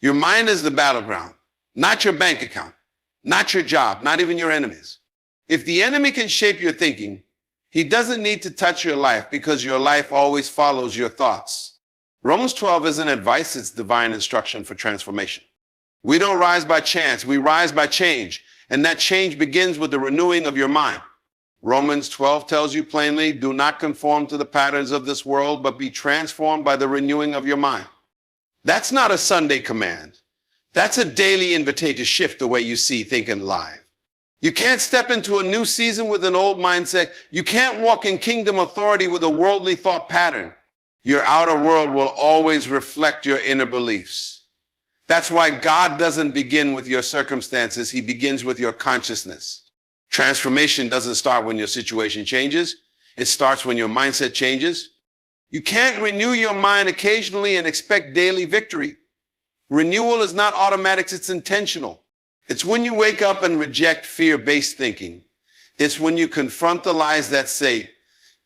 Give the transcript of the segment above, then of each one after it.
Your mind is the battleground, not your bank account, not your job, not even your enemies. If the enemy can shape your thinking, he doesn't need to touch your life because your life always follows your thoughts. Romans 12 isn't advice, it's divine instruction for transformation. We don't rise by chance, we rise by change. And that change begins with the renewing of your mind. Romans 12 tells you plainly, do not conform to the patterns of this world, but be transformed by the renewing of your mind. That's not a Sunday command. That's a daily invitation to shift the way you see, think, and live. You can't step into a new season with an old mindset. You can't walk in kingdom authority with a worldly thought pattern. Your outer world will always reflect your inner beliefs. That's why God doesn't begin with your circumstances. He begins with your consciousness. Transformation doesn't start when your situation changes. It starts when your mindset changes. You can't renew your mind occasionally and expect daily victory. Renewal is not automatic, it's intentional. It's when you wake up and reject fear-based thinking. It's when you confront the lies that say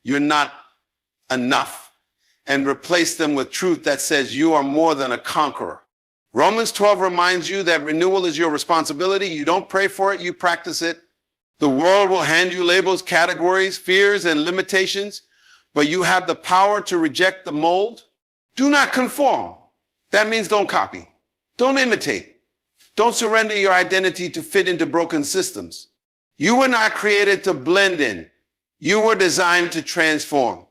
you're not enough and replace them with truth that says you are more than a conqueror. Romans 12 reminds you that renewal is your responsibility. You don't pray for it, you practice it. The world will hand you labels, categories, fears, and limitations, but you have the power to reject the mold. Do not conform. That means don't copy. Don't imitate. Don't surrender your identity to fit into broken systems. You were not created to blend in. You were designed to transform.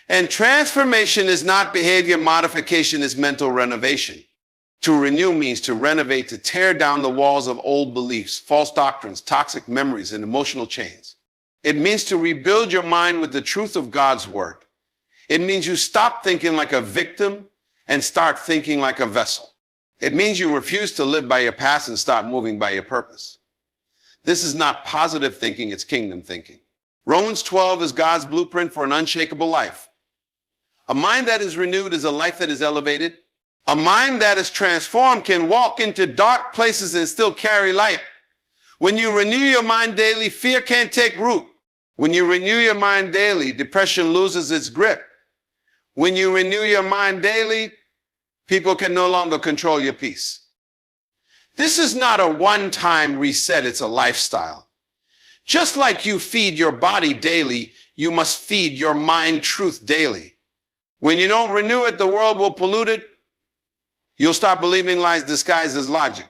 And transformation is not behavior modification, it's mental renovation. To renew means to renovate, to tear down the walls of old beliefs, false doctrines, toxic memories, and emotional chains. It means to rebuild your mind with the truth of God's word. It means you stop thinking like a victim and start thinking like a vessel. It means you refuse to live by your past and start moving by your purpose. This is not positive thinking, it's kingdom thinking. Romans 12 is God's blueprint for an unshakable life. A mind that is renewed is a life that is elevated. A mind that is transformed can walk into dark places and still carry light. When you renew your mind daily, fear can't take root. When you renew your mind daily, depression loses its grip. When you renew your mind daily, people can no longer control your peace. This is not a one-time reset, it's a lifestyle. Just like you feed your body daily, you must feed your mind truth daily. When you don't renew it, the world will pollute it. You'll start believing lies disguised as logic.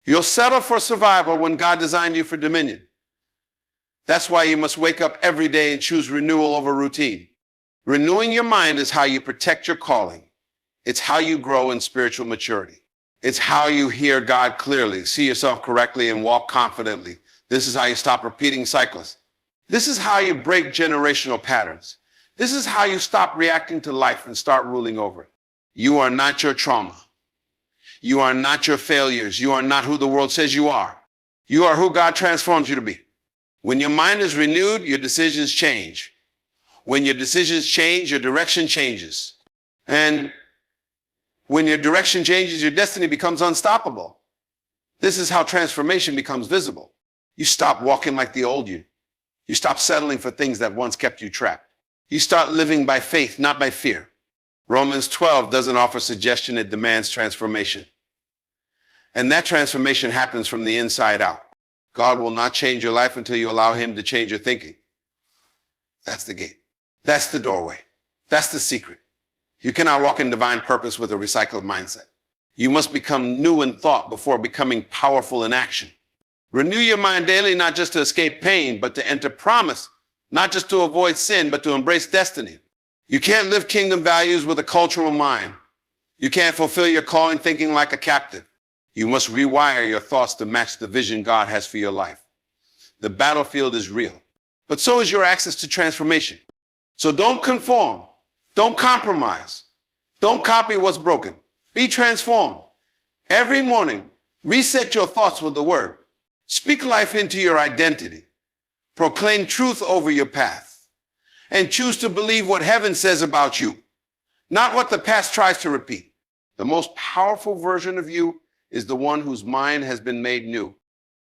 You'll settle for survival when God designed you for dominion. That's why you must wake up every day and choose renewal over routine. Renewing your mind is how you protect your calling. It's how you grow in spiritual maturity. It's how you hear God clearly, see yourself correctly, and walk confidently. This is how you stop repeating cycles. This is how you break generational patterns. This is how you stop reacting to life and start ruling over it. You are not your trauma. You are not your failures. You are not who the world says you are. You are who God transforms you to be. When your mind is renewed, your decisions change. When your decisions change, your direction changes. And when your direction changes, your destiny becomes unstoppable. This is how transformation becomes visible. You stop walking like the old you. You stop settling for things that once kept you trapped. You start living by faith, not by fear. Romans 12 doesn't offer suggestion, it demands transformation. And that transformation happens from the inside out. God will not change your life until you allow him to change your thinking. That's the gate. That's the doorway. That's the secret. You cannot walk in divine purpose with a recycled mindset. You must become new in thought before becoming powerful in action. Renew your mind daily, not just to escape pain, but to enter promise, not just to avoid sin, but to embrace destiny. You can't live kingdom values with a cultural mind. You can't fulfill your calling thinking like a captive. You must rewire your thoughts to match the vision God has for your life. The battlefield is real, but so is your access to transformation. So don't conform. Don't compromise. Don't copy what's broken. Be transformed. Every morning, reset your thoughts with the word. Speak life into your identity. Proclaim truth over your path. And choose to believe what heaven says about you, not what the past tries to repeat. The most powerful version of you is the one whose mind has been made new.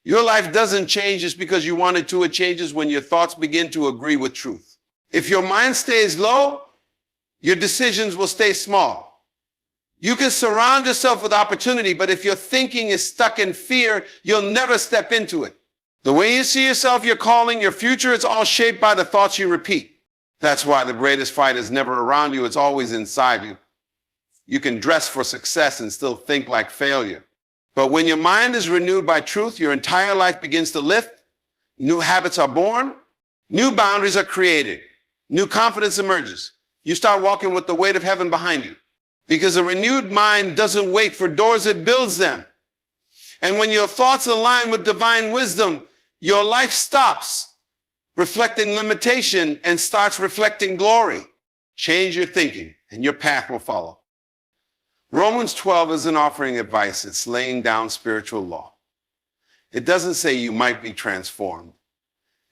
Your life doesn't change just because you want it to. It changes when your thoughts begin to agree with truth. If your mind stays low, your decisions will stay small. You can surround yourself with opportunity, but if your thinking is stuck in fear, you'll never step into it. The way you see yourself, your calling, your future, it's all shaped by the thoughts you repeat. That's why the greatest fight is never around you, it's always inside you. You can dress for success and still think like failure. But when your mind is renewed by truth, your entire life begins to lift. New habits are born. New boundaries are created. New confidence emerges. You start walking with the weight of heaven behind you. Because a renewed mind doesn't wait for doors, it builds them. And when your thoughts align with divine wisdom, your life stops reflecting limitation and starts reflecting glory. Change your thinking and your path will follow. Romans 12 isn't offering advice, it's laying down spiritual law. It doesn't say you might be transformed.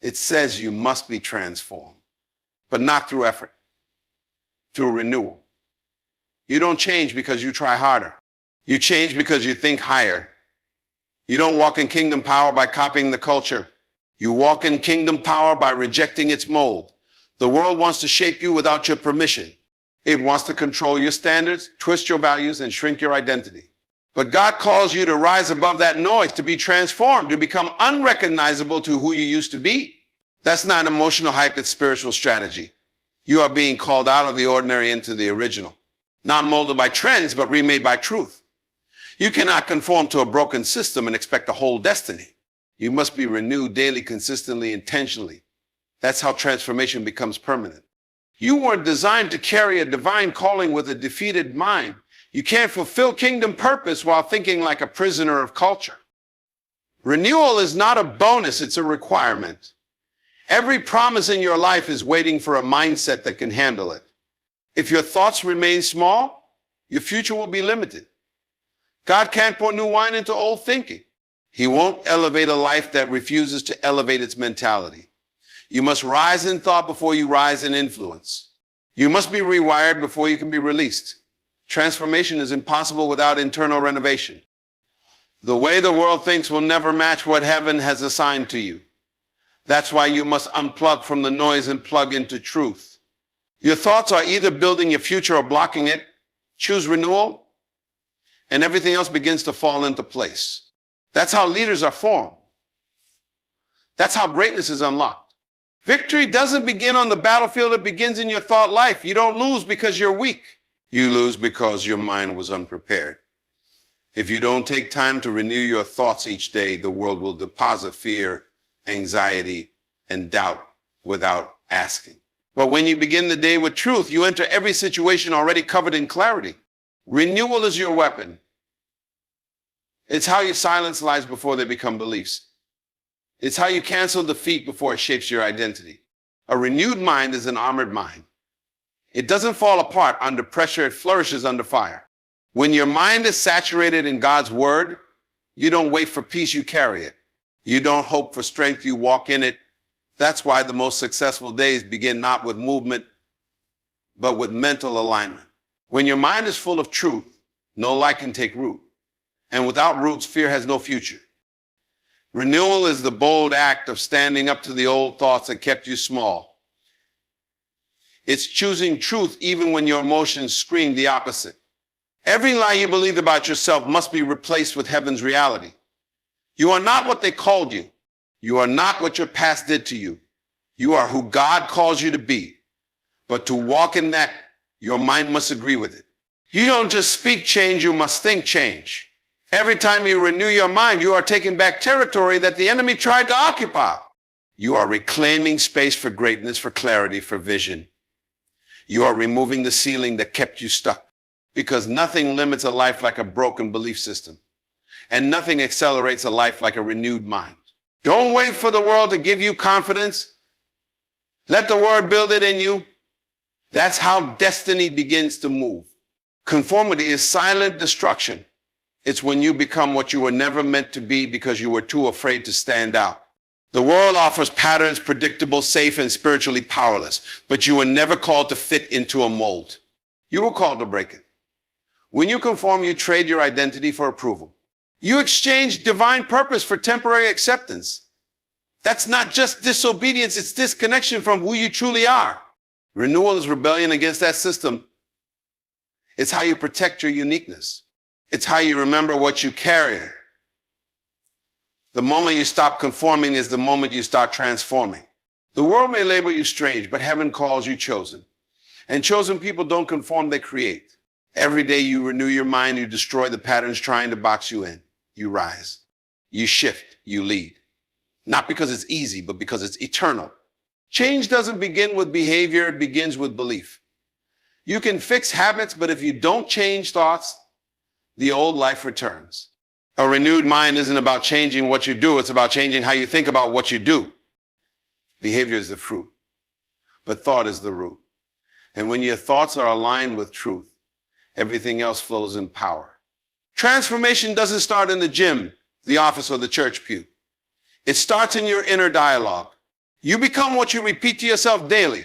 It says you must be transformed, but not through effort, through renewal. You don't change because you try harder. You change because you think higher. You don't walk in kingdom power by copying the culture. You walk in kingdom power by rejecting its mold. The world wants to shape you without your permission. It wants to control your standards, twist your values, and shrink your identity. But God calls you to rise above that noise, to be transformed, to become unrecognizable to who you used to be. That's not emotional hype, it's spiritual strategy. You are being called out of the ordinary into the original. Not molded by trends, but remade by truth. You cannot conform to a broken system and expect a whole destiny. You must be renewed daily, consistently, intentionally. That's how transformation becomes permanent. You weren't designed to carry a divine calling with a defeated mind. You can't fulfill kingdom purpose while thinking like a prisoner of culture. Renewal is not a bonus, it's a requirement. Every promise in your life is waiting for a mindset that can handle it. If your thoughts remain small, your future will be limited. God can't pour new wine into old thinking. He won't elevate a life that refuses to elevate its mentality. You must rise in thought before you rise in influence. You must be rewired before you can be released. Transformation is impossible without internal renovation. The way the world thinks will never match what heaven has assigned to you. That's why you must unplug from the noise and plug into truth. Your thoughts are either building your future or blocking it. Choose renewal, and everything else begins to fall into place. That's how leaders are formed. That's how greatness is unlocked. Victory doesn't begin on the battlefield, it begins in your thought life. You don't lose because you're weak. You lose because your mind was unprepared. If you don't take time to renew your thoughts each day, the world will deposit fear, anxiety, and doubt without asking. But when you begin the day with truth, you enter every situation already covered in clarity. Renewal is your weapon. It's how you silence lies before they become beliefs. It's how you cancel defeat before it shapes your identity. A renewed mind is an armored mind. It doesn't fall apart under pressure, it flourishes under fire. When your mind is saturated in God's word, you don't wait for peace, you carry it. You don't hope for strength, you walk in it. That's why the most successful days begin not with movement, but with mental alignment. When your mind is full of truth, no lie can take root. And without roots, fear has no future. Renewal is the bold act of standing up to the old thoughts that kept you small. It's choosing truth even when your emotions scream the opposite. Every lie you believe about yourself must be replaced with heaven's reality. You are not what they called you. You are not what your past did to you. You are who God calls you to be. But to walk in that, your mind must agree with it. You don't just speak change, you must think change. Every time you renew your mind, you are taking back territory that the enemy tried to occupy. You are reclaiming space for greatness, for clarity, for vision. You are removing the ceiling that kept you stuck. Because nothing limits a life like a broken belief system. And nothing accelerates a life like a renewed mind. Don't wait for the world to give you confidence. Let the word build it in you. That's how destiny begins to move. Conformity is silent destruction. It's when you become what you were never meant to be because you were too afraid to stand out. The world offers patterns, predictable, safe, and spiritually powerless, but you were never called to fit into a mold. You were called to break it. When you conform, you trade your identity for approval. You exchange divine purpose for temporary acceptance. That's not just disobedience, it's disconnection from who you truly are. Renewal is rebellion against that system. It's how you protect your uniqueness. It's how you remember what you carry. The moment you stop conforming is the moment you start transforming. The world may label you strange, but heaven calls you chosen. And chosen people don't conform, they create. Every day you renew your mind, you destroy the patterns trying to box you in. You rise, you shift, you lead. Not because it's easy, but because it's eternal. Change doesn't begin with behavior, it begins with belief. You can fix habits, but if you don't change thoughts, the old life returns. A renewed mind isn't about changing what you do, it's about changing how you think about what you do. Behavior is the fruit, but thought is the root. And when your thoughts are aligned with truth, everything else flows in power. Transformation doesn't start in the gym, the office, or the church pew. It starts in your inner dialogue. You become what you repeat to yourself daily.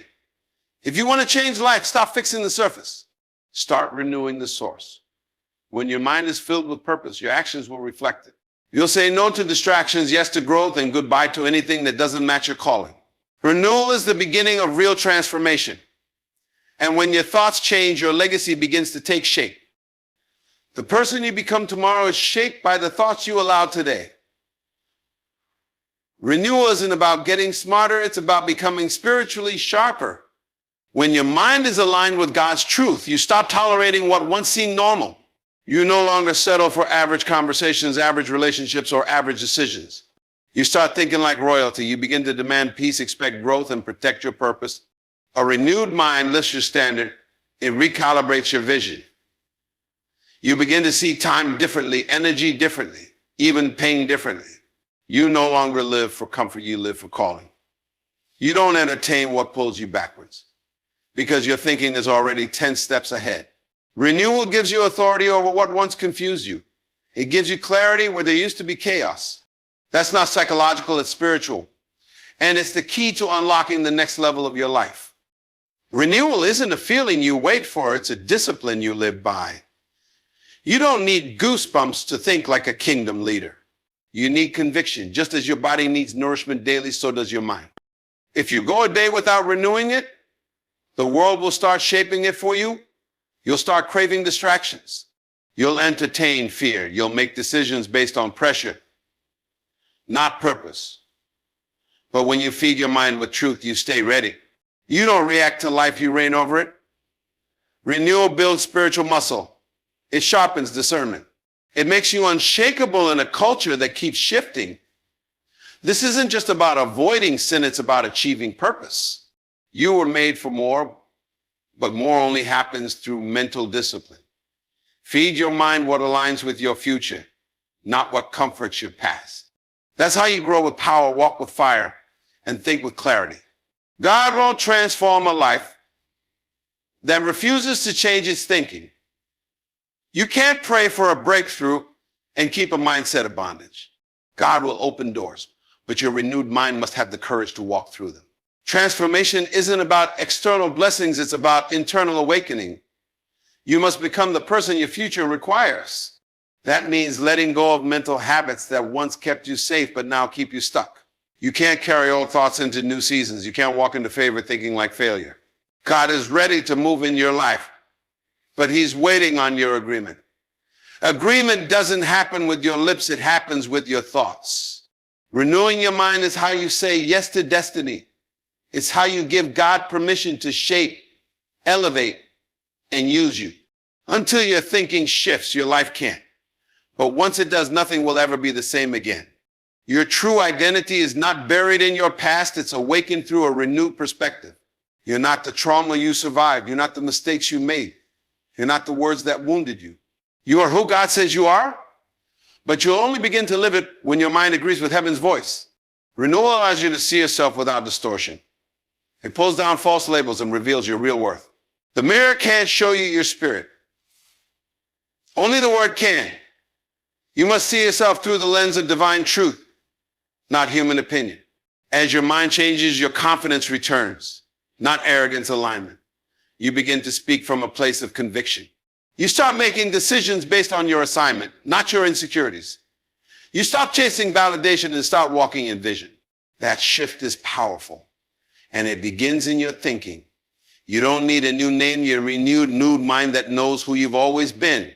If you want to change life, stop fixing the surface. Start renewing the source. When your mind is filled with purpose, your actions will reflect it. You'll say no to distractions, yes to growth, and goodbye to anything that doesn't match your calling. Renewal is the beginning of real transformation. And when your thoughts change, your legacy begins to take shape. The person you become tomorrow is shaped by the thoughts you allow today. Renewal isn't about getting smarter, it's about becoming spiritually sharper. When your mind is aligned with God's truth, you stop tolerating what once seemed normal. You no longer settle for average conversations, average relationships, or average decisions. You start thinking like royalty. You begin to demand peace, expect growth, and protect your purpose. A renewed mind lifts your standard. It recalibrates your vision. You begin to see time differently, energy differently, even pain differently. You no longer live for comfort, you live for calling. You don't entertain what pulls you backwards because your thinking is already 10 steps ahead. Renewal gives you authority over what once confused you. It gives you clarity where there used to be chaos. That's not psychological, it's spiritual. And it's the key to unlocking the next level of your life. Renewal isn't a feeling you wait for, it's a discipline you live by. You don't need goosebumps to think like a kingdom leader. You need conviction. Just as your body needs nourishment daily, so does your mind. If you go a day without renewing it, the world will start shaping it for you. You'll start craving distractions. You'll entertain fear. You'll make decisions based on pressure, not purpose. But when you feed your mind with truth, you stay ready. You don't react to life, you reign over it. Renewal builds spiritual muscle. It sharpens discernment. It makes you unshakable in a culture that keeps shifting. This isn't just about avoiding sin, it's about achieving purpose. You were made for more, but more only happens through mental discipline. Feed your mind what aligns with your future, not what comforts your past. That's how you grow with power, walk with fire, and think with clarity. God won't transform a life that refuses to change its thinking. You can't pray for a breakthrough and keep a mindset of bondage. God will open doors, but your renewed mind must have the courage to walk through them. Transformation isn't about external blessings, it's about internal awakening. You must become the person your future requires. That means letting go of mental habits that once kept you safe but now keep you stuck. You can't carry old thoughts into new seasons. You can't walk into favor thinking like failure. God is ready to move in your life, but he's waiting on your agreement. Agreement doesn't happen with your lips, it happens with your thoughts. Renewing your mind is how you say yes to destiny. It's how you give God permission to shape, elevate, and use you. Until your thinking shifts, your life can't. But once it does, nothing will ever be the same again. Your true identity is not buried in your past, it's awakened through a renewed perspective. You're not the trauma you survived. You're not the mistakes you made. You're not the words that wounded you. You are who God says you are, but you'll only begin to live it when your mind agrees with heaven's voice. Renewal allows you to see yourself without distortion. It pulls down false labels and reveals your real worth. The mirror can't show you your spirit. Only the word can. You must see yourself through the lens of divine truth, not human opinion. As your mind changes, your confidence returns, not arrogance alignment. You begin to speak from a place of conviction. You start making decisions based on your assignment, not your insecurities. You stop chasing validation and start walking in vision. That shift is powerful, and it begins in your thinking. You don't need a new name, you renewed, new mind that knows who you've always been.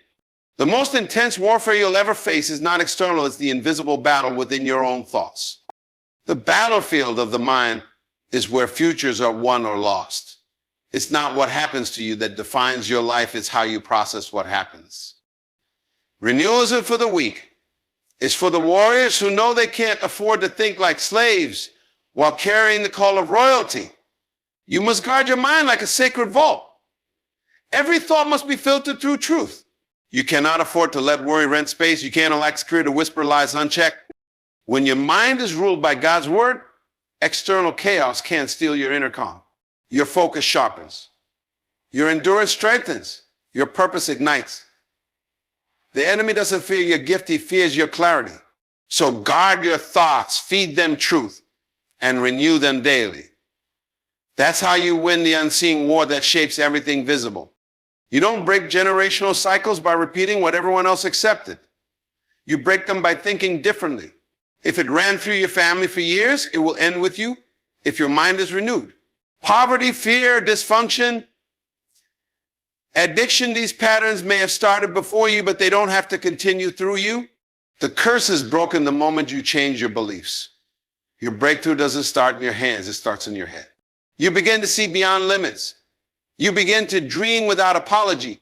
The most intense warfare you'll ever face is not external, it's the invisible battle within your own thoughts. The battlefield of the mind is where futures are won or lost. It's not what happens to you that defines your life, it's how you process what happens. Renewal isn't for the weak. It's for the warriors who know they can't afford to think like slaves while carrying the call of royalty. You must guard your mind like a sacred vault. Every thought must be filtered through truth. You cannot afford to let worry rent space. You can't allow security to whisper lies unchecked. When your mind is ruled by God's word, external chaos can't steal your inner calm. Your focus sharpens. Your endurance strengthens. Your purpose ignites. The enemy doesn't fear your gift, he fears your clarity. So guard your thoughts, feed them truth, and renew them daily. That's how you win the unseen war that shapes everything visible. You don't break generational cycles by repeating what everyone else accepted. You break them by thinking differently. If it ran through your family for years, it will end with you if your mind is renewed. Poverty, fear, dysfunction, addiction, these patterns may have started before you, but they don't have to continue through you. The curse is broken the moment you change your beliefs. Your breakthrough doesn't start in your hands, it starts in your head. You begin to see beyond limits. You begin to dream without apology.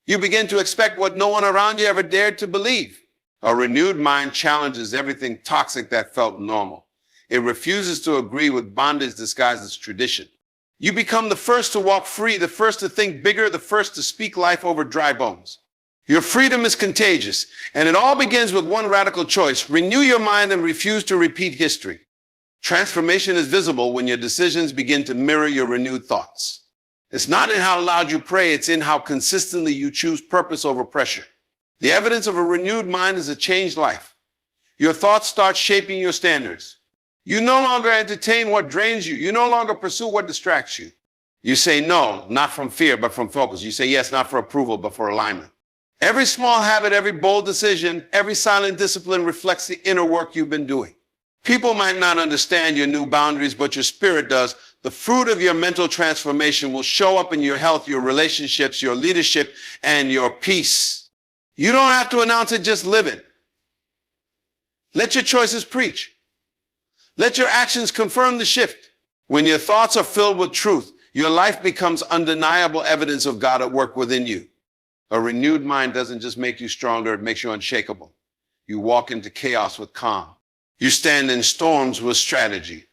You begin to expect what no one around you ever dared to believe. A renewed mind challenges everything toxic that felt normal. It refuses to agree with bondage disguised as tradition. You become the first to walk free, the first to think bigger, the first to speak life over dry bones. Your freedom is contagious, and it all begins with one radical choice. Renew your mind and refuse to repeat history. Transformation is visible when your decisions begin to mirror your renewed thoughts. It's not in how loud you pray, it's in how consistently you choose purpose over pressure. The evidence of a renewed mind is a changed life. Your thoughts start shaping your standards. You no longer entertain what drains you. You no longer pursue what distracts you. You say no, not from fear, but from focus. You say yes, not for approval, but for alignment. Every small habit, every bold decision, every silent discipline reflects the inner work you've been doing. People might not understand your new boundaries, but your spirit does. The fruit of your mental transformation will show up in your health, your relationships, your leadership, and your peace. You don't have to announce it, just live it. Let your choices preach. Let your actions confirm the shift. When your thoughts are filled with truth, your life becomes undeniable evidence of God at work within you. A renewed mind doesn't just make you stronger, it makes you unshakable. You walk into chaos with calm. You stand in storms with strategy.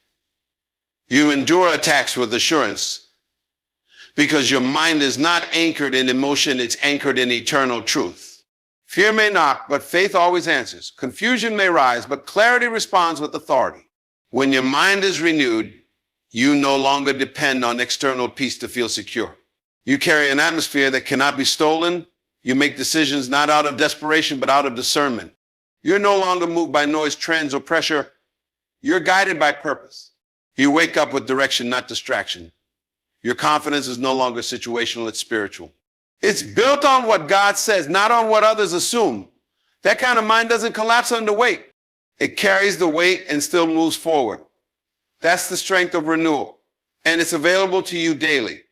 You endure attacks with assurance because your mind is not anchored in emotion, it's anchored in eternal truth. Fear may knock, but faith always answers. Confusion may rise, but clarity responds with authority. When your mind is renewed, you no longer depend on external peace to feel secure. You carry an atmosphere that cannot be stolen. You make decisions not out of desperation, but out of discernment. You're no longer moved by noise, trends, or pressure. You're guided by purpose. You wake up with direction, not distraction. Your confidence is no longer situational, it's spiritual. It's built on what God says, not on what others assume. That kind of mind doesn't collapse under weight. It carries the weight and still moves forward. That's the strength of renewal. And it's available to you daily.